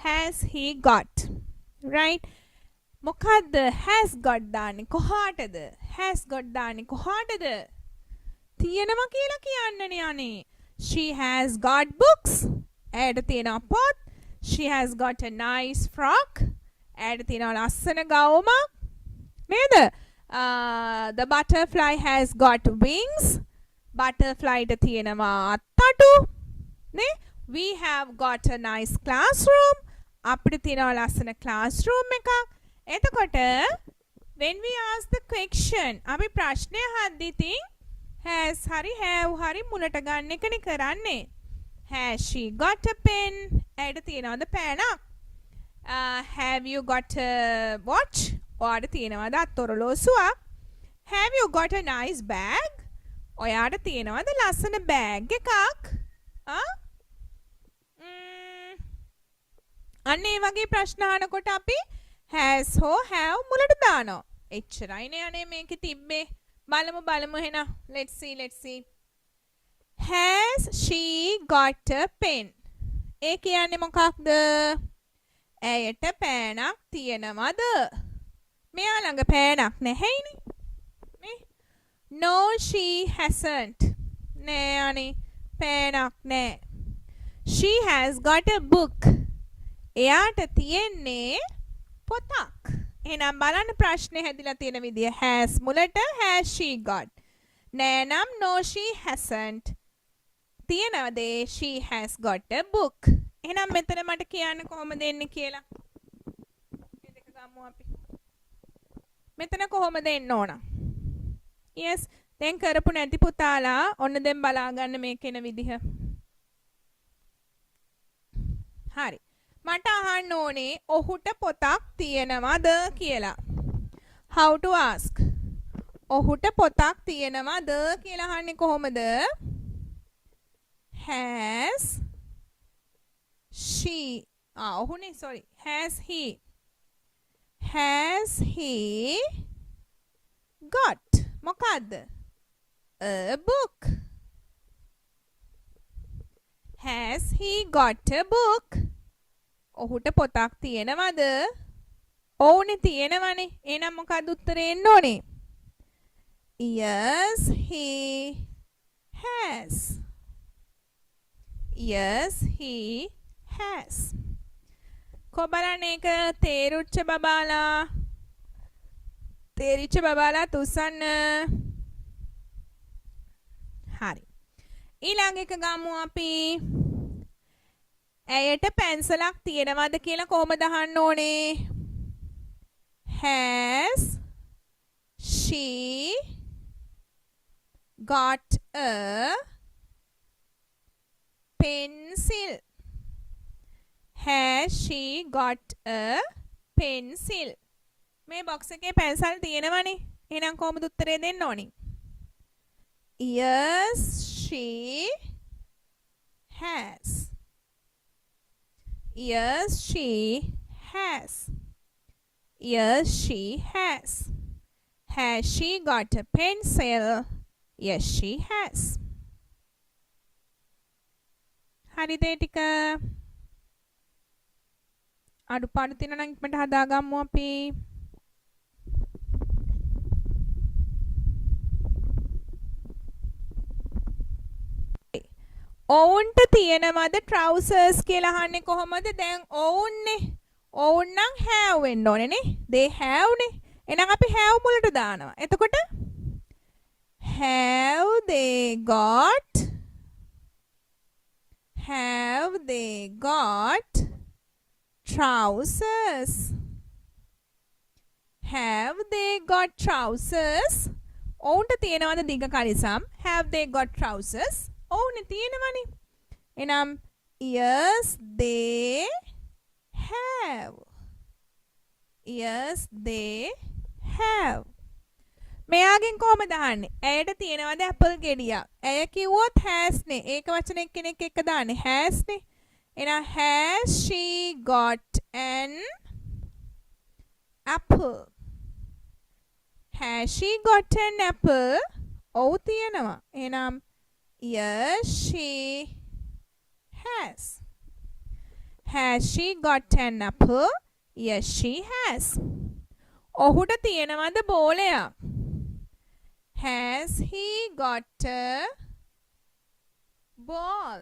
has he got? Right? මොකද්ද has got දාන්නේ කොහාටද? has got දාන්නේ කොහාටද? තියෙනවා කියලා කියන්නනේ අනේ. She has got books. ඇයට තියෙනවා පොත්. She has got a nice frock. ඇයට තියෙනවා ලස්සන ගවුමක්. නේද? The butterfly has got wings. Butterfly ට තියෙනවා අත්තටු. නේ? We have got a nice classroom. අපිට තියෙනවා ලස්සන classroom එකක්. එතකොට when we ask the question අපි ප්‍රශ්නය අහද්දී තින් has හරි have හරි මුලට ගන්න එකනේ කරන්නේ. Has she got a pen? ඇයට තියෙනවද පෑනක්? Have you got a watch? ඔයාට තියෙනවද අත්ඔරලෝසුවක්? Have you got a nice bag? ඔයාට තියෙනවද ලස්සන බෑග් එකක්? අන්න ඒ වගේ ප්‍රශ්න අහනකොට අපි has හෝ have මුලට දානවා. එච්චරයිනේ අනේ මේකේ තිබ්බේ. බලමු එහෙනම්. Let's see. Has she got a pen? ඒ කියන්නේ මොකක්ද? ඇයට පෑනක් තියෙනවද? මෙයා ළඟ පෑනක් නැහැයිනේ. නේ? No she hasn't. නෑ අනේ පෑනක් නෑ. She has got a book. එයාට තියෙන්නේ පොතක්. එහෙනම් බලන්න ප්‍රශ්නේ හැදිලා තියෙන විදිය. has මුලට has she got. නෑ නම් no she hasn't. තියෙනවද she has got a book. එහෙනම් මෙතන මට කියන්න කොහොමද එන්නේ කියලා. මේ දෙක ගමු අපි. මෙතන කොහොමද එන්න ඕන? yes දැන් කරපු නැති පුතාලා ඔන්න දැන් බලා ගන්න මේක එන විදිහ. හරි. මට අහන්න ඕනේ ඔහුට පොතක් තියෙනවද කියලා. How to ask? ඔහුට පොතක් තියෙනවද කියලා අහන්නේ කොහොමද? Has she ඔහුනේ sorry. Has he got මොකද්ද? A book. Has he got a book? ඔහුට පොතක් තියෙනවද? ඔව්නේ තියෙනවනේ. එහෙනම් මොකක්ද උත්තරේ එන්න ඕනේ? Yes he has. Yes he has. කොබලන එක තේරුච්ච බබාලා. තේරිච්ච බබාලා තුසන්න. හරි. ඊළඟ එක ගමු අපි. ඇයට පැන්සලක් තියෙනවද කියලා කොහොමද අහන්න ඕනේ? Has she got a pencil? Has she got a pencil? මේ බොක්ස් එකේ පැන්සල් තියෙනවනේ. එහෙනම් කොහොමද උත්තරේ දෙන්න ඕනේ? Yes she has. Yes, she has. Yes, she has. Has she got a pencil? Yes, she has. හරිද ඒ ටික? අඩුපාඩු තියෙනවා නම් ඉක්මනට හදාගමු අපි. ඔවුන්ට තියෙනවද trousers කියලා අහන්නේ කොහොමද? දැන් ඔවුන්නේ. ඔවුන් නම් have වෙන්න ඕනේ නේ. they have නේ. එහෙනම් අපි have මුලට දානවා. එතකොට have they got trousers? Have they got trousers? ඔවුන්ට තියෙනවද දිග කලිසම්? Have they got trousers? ඔවුනේ තියෙනවනේ. එහෙනම් yes they have. Yes they have. මෙයාගෙන් කොහමද අහන්නේ? ඇයට තියෙනවද ඇපල් ගෙඩියක්? ඇය කිව්වොත් has නේ. ඒක වචන එක්කෙනෙක් එක්ක දාන්නේ has නේ. එහෙනම් has she got an apple? Has she got an apple? ඔව් තියෙනවා. එහෙනම් yes she has. Has she got an apple? Yes, she has. ඔහුට තියෙනවද බෝලයක්? Has he got a ball?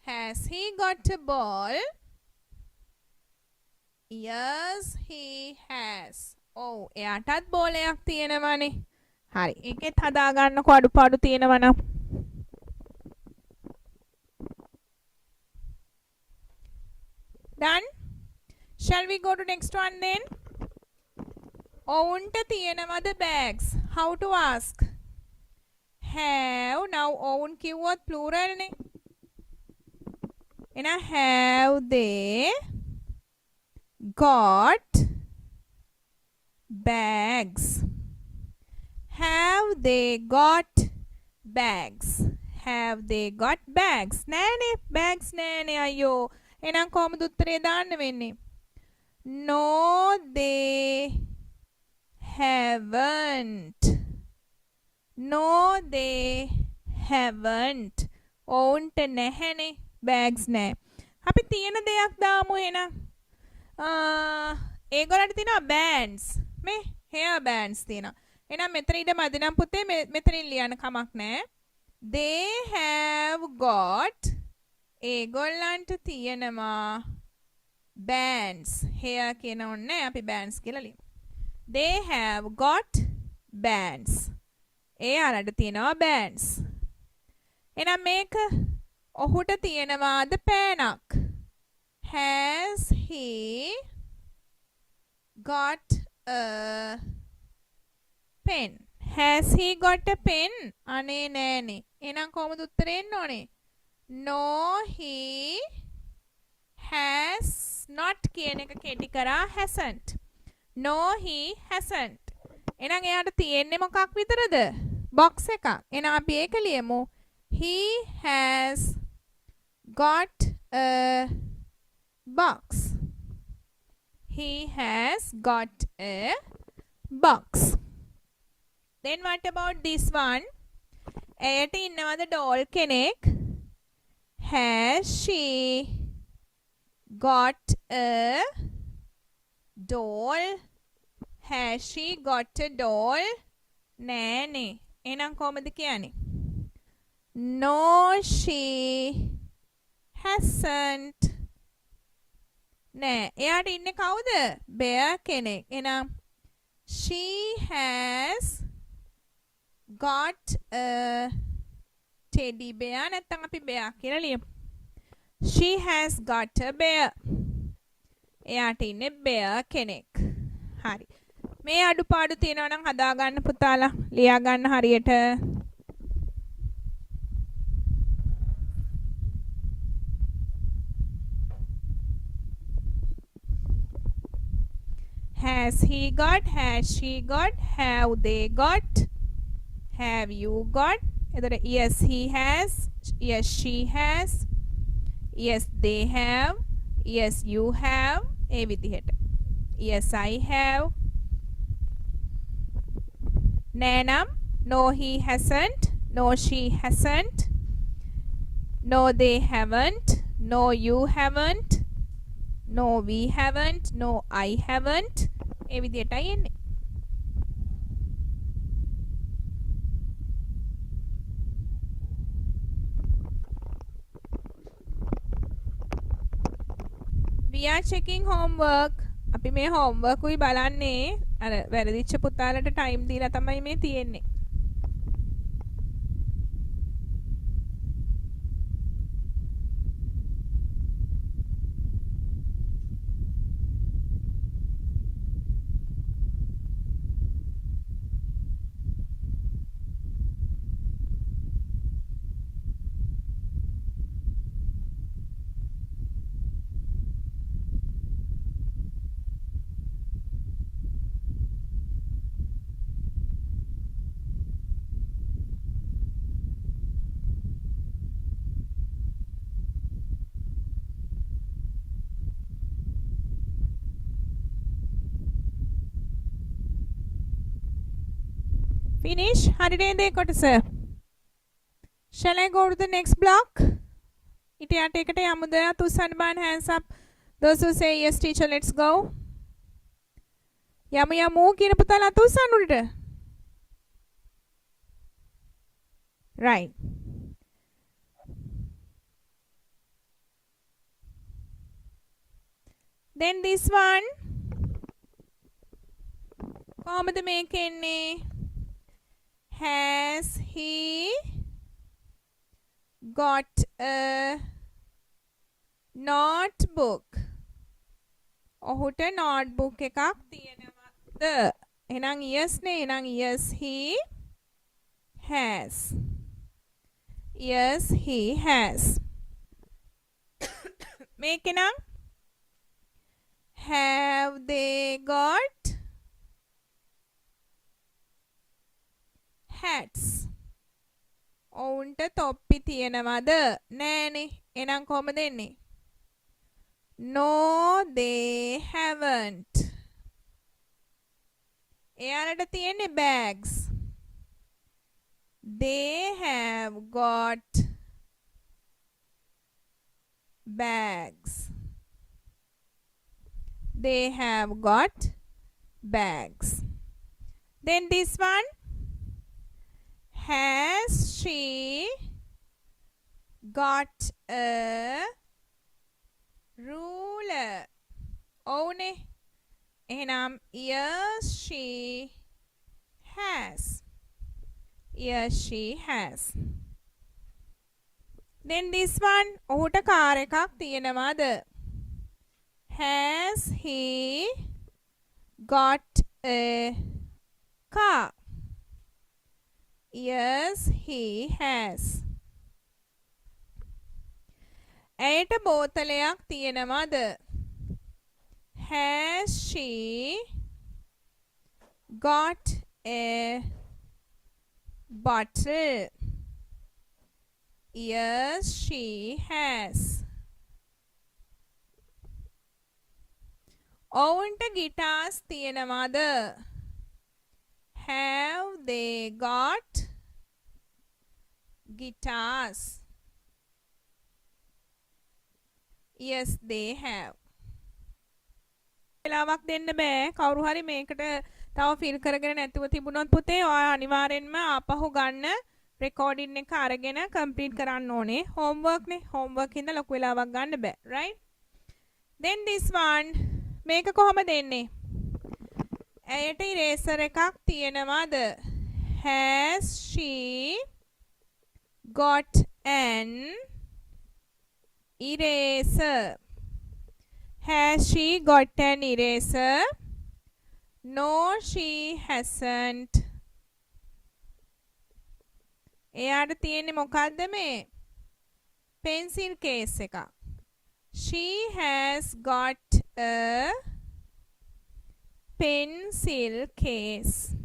Has he got a ball? Yes, he has. ඔව් එයාටත් බෝලයක් තියෙනවනේ. හරි. ඒකෙත් හදාගන්නකො අඩුපාඩු තියෙනවනම්. Done? Shall we go to next one then? ඔවුන්ට තියෙනවද bags? How to ask? Have. Now ඔවුන් කිව්වොත් plural නේ. එහෙනම් have they got bags? Have they got bags? Have they got bags? නෑනේ bags නෑනේ අයියෝ. එහෙනම් කොහොමද උත්තරේ දාන්න වෙන්නේ? No they haven't. No they haven't. ඔවුන්ට නැහැනේ bags නෑ. අපි තියෙන දෙයක් දාමු එහෙනම්. ඒගොල්ලන්ට තියෙනවා bands. මේ hair bands තියෙනවා. එහෙනම් මෙතන ඉඳ මදි නම් පුතේ මෙතනින් ලියන්න කමක් නෑ. They have got ඒගොල්ලන්ට තියෙනවා bands. hair කියන ඕනේ අපි bands කියලා ලියමු. They have got bands. එයාලට තියෙනවා bands. එහෙනම් මේක ඔහුට තියෙනවාද පෑනක්? Has he got a pen? Has he got a pen? අනේ නෑනේ. එහෙනම් කොහොමද උත්තරේ එන්න ඕනේ? No he has not කියන එක කෙටි කරා hasn't. No he hasn't. එහෙනම් එයාට තියෙන්නේ මොකක් විතරද? box එකක්. එහෙනම් අපි ඒක ලියමු. He has got a box. He has got a box. Then what about this one? එයට ඉන්නවද doll කෙනෙක්? Has she got a doll? Has she got a doll? නෑනේ. එහෙනම් කොහොමද කියන්නේ? No she hasn't. නෑ. එයාට ඉන්නේ කවුද? bear කෙනෙක්. එහෙනම් she has got a teddy bear. නැත්නම් අපි bear කියලා ලියමු. She has got a bear. එයාට ඉන්නේ bear කෙනෙක්. හරි. මේ අඩුපාඩු තියෙනවා නම් හදාගන්න පුතාලා. ලියා ගන්න හරියට. Has he got? Has she got? Have they got? Have you got? Yes, he has. Yes, she has. Yes, they have. Yes, you have. ඒ විදිහට. Yes, I have. නෑ නම් no, he hasn't. No, she hasn't. No, they haven't. No, you haven't. No, we haven't. No, I haven't. ඒ විදිහටයි එන්නේ. We are checking homework. අපි මේ homework උයි බලන්නේ. අර වැරදිච්ච පුතාලට time දීලා තමයි මේ තියෙන්නේ. Finish? හරිනේ කොටස. Shall I go to the next block? ඊට යට එකට යමුද? තුස්සන්න බලන්න hands up. Those who say yes teacher let's go. යමු කියන පුතාලා තුස්සන්න උඩට. Right. Then this one. කොහොමද මේක එන්නේ? Has he got a notebook? ඔහුට notebook එකක් තියෙනවද? එහෙනම් yes නේ. එහෙනම් yes he has. Yes he has. මේක නම් have they got hats? ඔවුන්ට තොප්පි තියෙනවද? නෑනේ. එහෙනම් කොහමද එන්නේ? No they haven't. එයාලට තියෙන්නේ bags. They have got bags. They have got bags. Then this one. Has she got a ruler? ඔව්නේ. එහෙනම් yes she has. Yes she has. Then this one. ඔහුට කාර් එකක් තියෙනවද? Has he got a car? Yes he has. ඇයට බෝතලයක් තියෙනවද? Has she got a bottle? Yes she has. ඔවුන්ට guitars තියෙනවද? Have they got guitars? Yes they have. වෙලාවක් දෙන්න බෑ. කවුරු හරි මේකට තව ෆිල් කරගෙන නැතුව තිබුණොත් පුතේ ඔයා අනිවාර්යෙන්ම ආපහු ගන්න රෙකෝඩින් එක අරගෙන කම්ප්ලීට් කරන්න ඕනේ. හෝම්වර්ක් නේ. හෝම්වර්ක් හින්දා ලොකු වෙලාවක් ගන්න බෑ. right? Then this one. මේක කොහමද එන්නේ? ඇයට ඉරේසර් එකක් තියෙනවද? Has she got an eraser? Has she got an eraser? No she hasn't. එයාට තියෙන්නේ මොකද්ද මේ? pencil case එකක්. She has got a pencil case.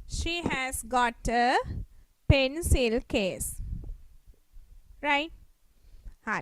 She has got a pencil case. Right?